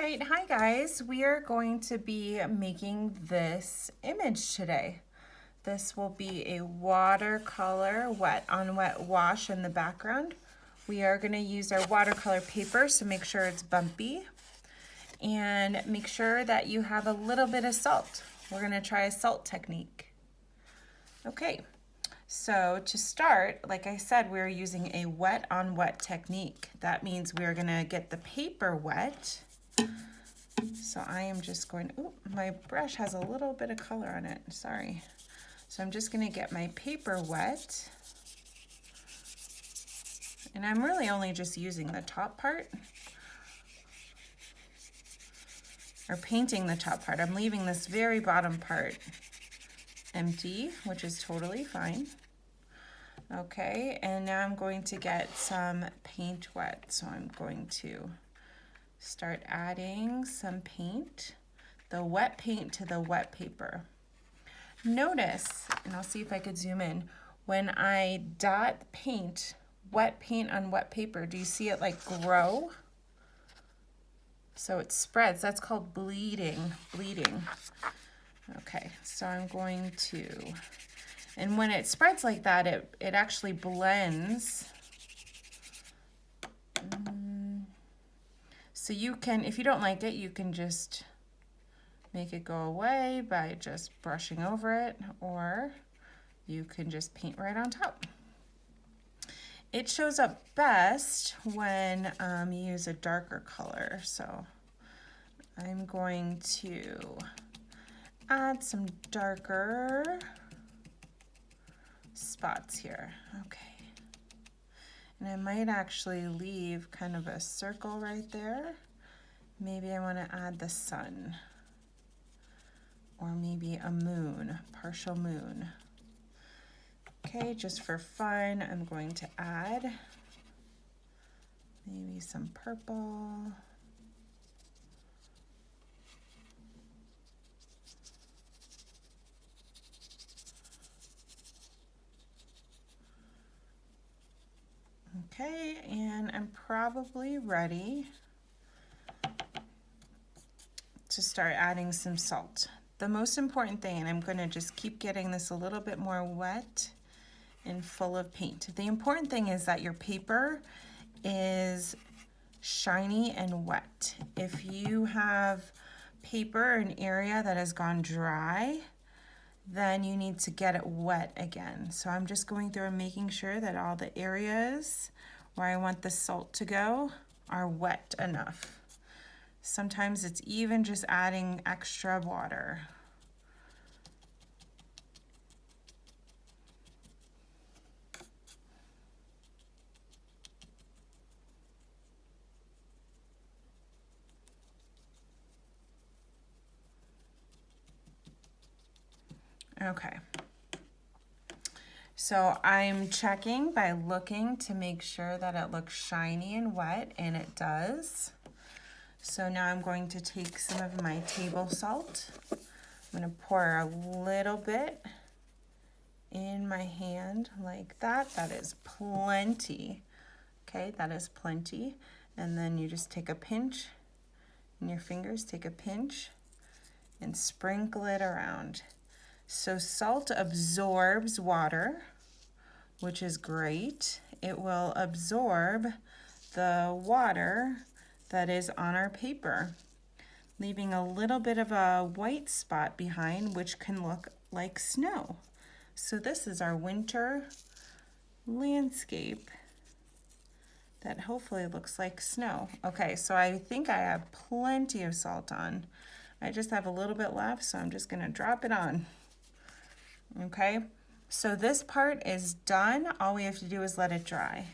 right, hi guys. We are going to be making this image today. This will be a watercolor wet on wet wash in the background. We are going to use our watercolor paper, so make sure it's bumpy. And make sure that you have a little bit of salt. We're going to try a salt technique. Okay, so to start, like I said, we're using a wet on wet technique. That means we're going to get the paper wet. So I am just going, oh, my brush has a little bit of color on it, sorry. So I'm just gonna get my paper wet. And I'm really only just using the top part, or painting the top part. I'm leaving this very bottom part empty, which is totally fine. Okay, and now I'm going to get some paint wet. So I'm going to start adding some paint, the wet paint to the wet paper. Notice, and I'll see if I could zoom in, when I dot paint, wet paint on wet paper, do you see it like grow? So it spreads, that's called bleeding. Okay, so I'm going to, and when it spreads like that, it actually blends. So you can, if you don't like it, you can just make it go away by just brushing over it, or you can just paint right on top. It shows up best when you use a darker color. So I'm going to add some darker spots here. Okay. And I might actually leave kind of a circle right there. Maybe I want to add the sun, or maybe a moon, partial moon. Okay, just for fun, I'm going to add maybe some purple. Okay, and I'm probably ready to start adding some salt. The most important thing, and I'm going to just keep getting this a little bit more wet and full of paint. The important thing is that your paper is shiny and wet. If you have paper, an area that has gone dry, then you need to get it wet again. So I'm just going through and making sure that all the areas where I want the salt to go are wet enough. Sometimes it's even just adding extra water. Okay. So I'm checking by looking to make sure that it looks shiny and wet, and it does. So now I'm going to take some of my table salt. I'm going to pour a little bit in my hand like that. That is plenty. Okay, that is plenty. And then you just take a pinch in your fingers, take a pinch and sprinkle it around. So salt absorbs water, which is great. It will absorb the water that is on our paper, leaving a little bit of a white spot behind, which can look like snow. So this is our winter landscape that hopefully looks like snow. Okay, so I think I have plenty of salt on. I just have a little bit left, so I'm just gonna drop it on. Okay, so this part is done. All we have to do is let it dry.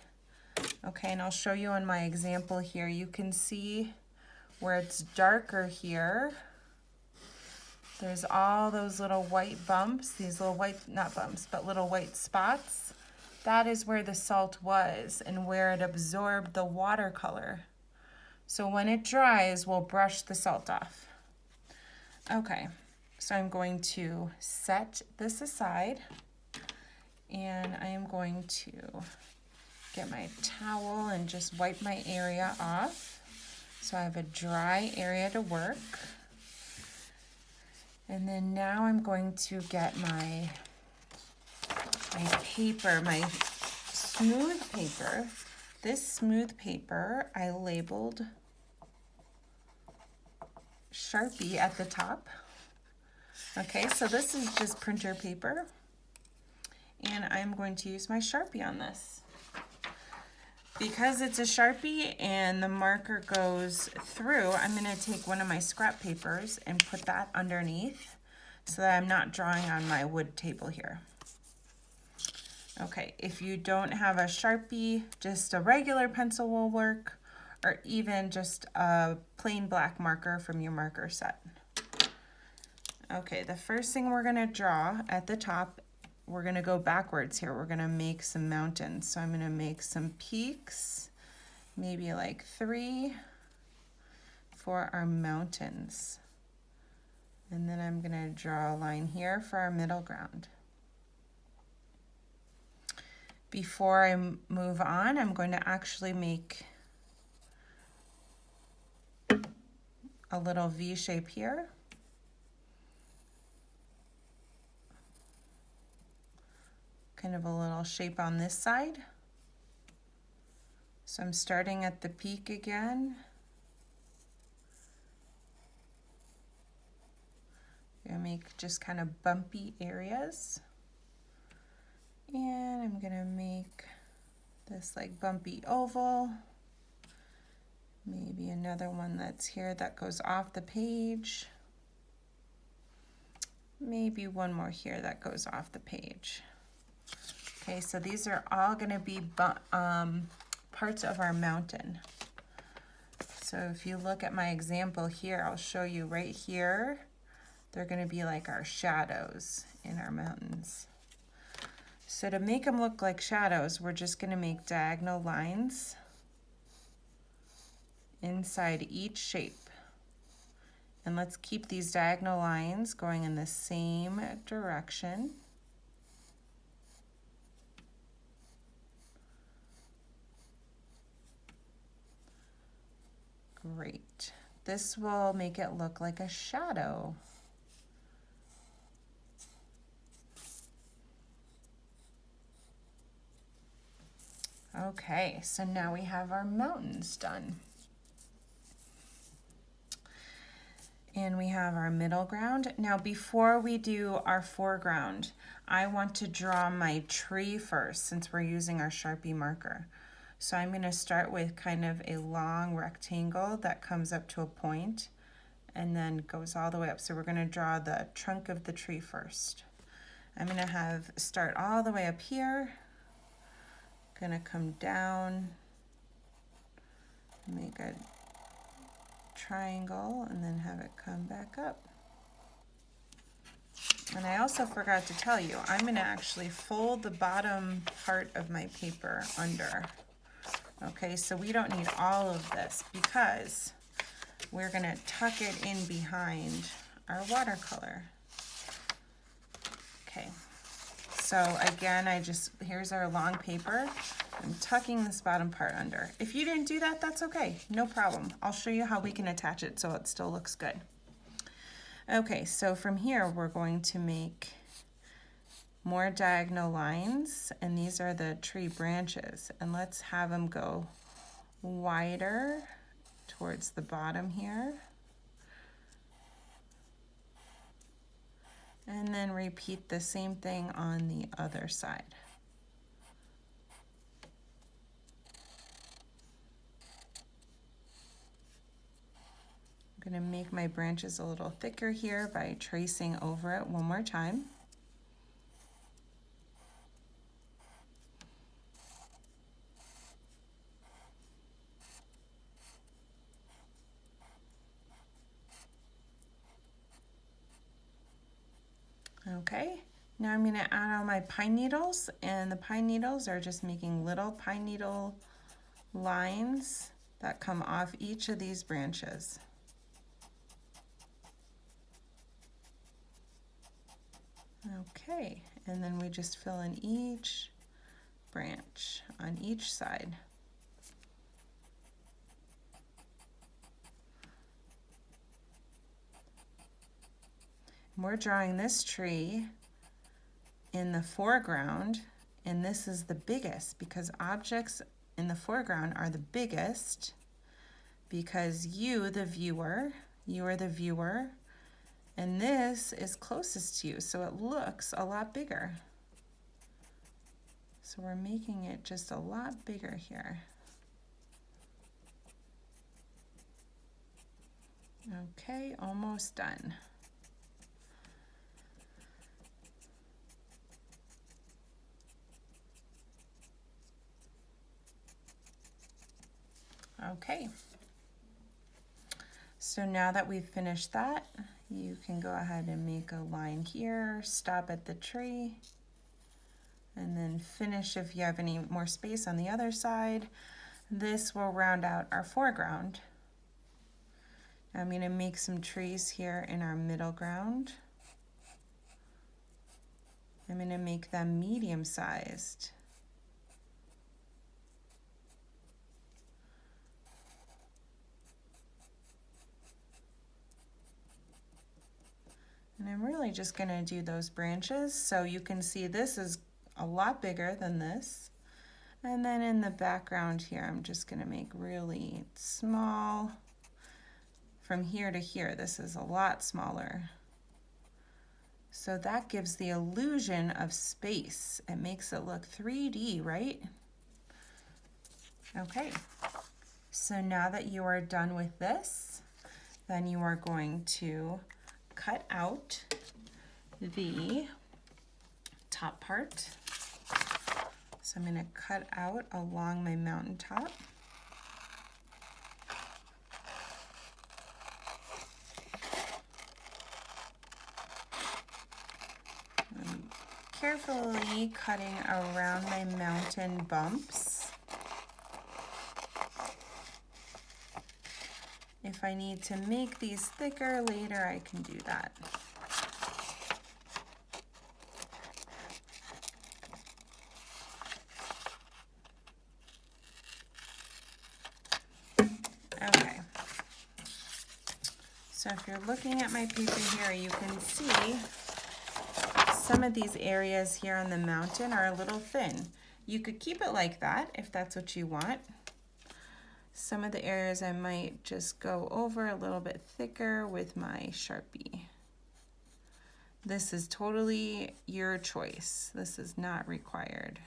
Okay, and I'll show you on my example here. You can see where it's darker here. There's all those little white bumps, these little white, not bumps, but little white spots. That is where the salt was and where it absorbed the watercolor. So when it dries, we'll brush the salt off. Okay, so I'm going to set this aside, and I am going to get my towel and just wipe my area off. So I have a dry area to work. And then now I'm going to get my paper, my smooth paper. This smooth paper I labeled Sharpie at the top. Okay, so this is just printer paper. And I'm going to use my Sharpie on this. Because it's a Sharpie and the marker goes through, I'm going to take one of my scrap papers and put that underneath so that I'm not drawing on my wood table here. Okay, if you don't have a Sharpie, just a regular pencil will work, or even just a plain black marker from your marker set. Okay, the first thing we're going to draw at the top, we're going to go backwards here. We're going to make some mountains. So I'm going to make some peaks, maybe like 3 for our mountains. And then I'm going to draw a line here for our middle ground. Before I move on, I'm going to actually make a little V shape here. Kind of a little shape on this side. So I'm starting at the peak again. I'm gonna make just kind of bumpy areas. And I'm gonna make this like bumpy oval. Maybe another one that's here that goes off the page. Maybe one more here that goes off the page. Okay, so these are all going to be parts of our mountain. So if you look at my example here, I'll show you right here, they're going to be like our shadows in our mountains. So to make them look like shadows, we're just going to make diagonal lines inside each shape. And let's keep these diagonal lines going in the same direction. Great. This will make it look like a shadow. Okay, so now we have our mountains done. And we have our middle ground. Now before we do our foreground, I want to draw my tree first since we're using our Sharpie marker. So I'm going to start with kind of a long rectangle that comes up to a point and then goes all the way up. So we're going to draw the trunk of the tree first. I'm going to start all the way up here. Going to come down, make a triangle, and then have it come back up. And I also forgot to tell you, I'm going to actually fold the bottom part of my paper under. Okay, so we don't need all of this because we're going to tuck it in behind our watercolor. Okay, so again, here's our long paper. I'm tucking this bottom part under. If you didn't do that, that's okay, no problem. I'll show you how we can attach it so it still looks good. Okay, so from here, we're going to make more diagonal lines, and these are the tree branches, and let's have them go wider towards the bottom here, and then repeat the same thing on the other side. I'm going to make my branches a little thicker here by tracing over it one more time. Okay, now I'm going to add all my pine needles, and the pine needles are just making little pine needle lines that come off each of these branches. Okay, and then we just fill in each branch on each side. we're drawing this tree in the foreground, and this is the biggest because objects in the foreground are the biggest because you are the viewer, and this is closest to you, so it looks a lot bigger. So we're making it just a lot bigger here. Okay, almost done. Okay. So now that we've finished that, you can go ahead and make a line here, stop at the tree, and then finish if you have any more space on the other side. This will round out our foreground. I'm going to make some trees here in our middle ground. I'm going to make them medium-sized. And I'm really just going to do those branches so you can see this is a lot bigger than this. And then in the background here, I'm just going to make really small. From here to here, this is a lot smaller. So that gives the illusion of space. It makes it look 3D, right? Okay, so now that you are done with this, then you are going to cut out the top part. So I'm going to cut out along my mountaintop. I'm carefully cutting around my mountain bumps. If I need to make these thicker later, I can do that. Okay. So if you're looking at my paper here, you can see some of these areas here on the mountain are a little thin. You could keep it like that if that's what you want. Some of the areas I might just go over a little bit thicker with my Sharpie. This is totally your choice. This is not required.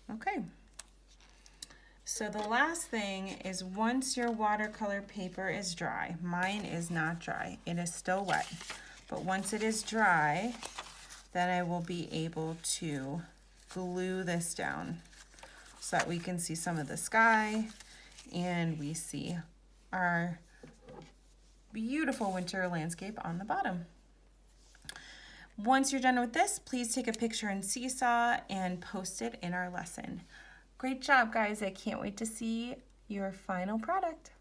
Okay. So the last thing is once your watercolor paper is dry, mine is not dry, it is still wet, but once it is dry, then I will be able to glue this down so that we can see some of the sky and we see our beautiful winter landscape on the bottom. Once you're done with this, please take a picture in Seesaw and post it in our lesson. Great job, guys. I can't wait to see your final product.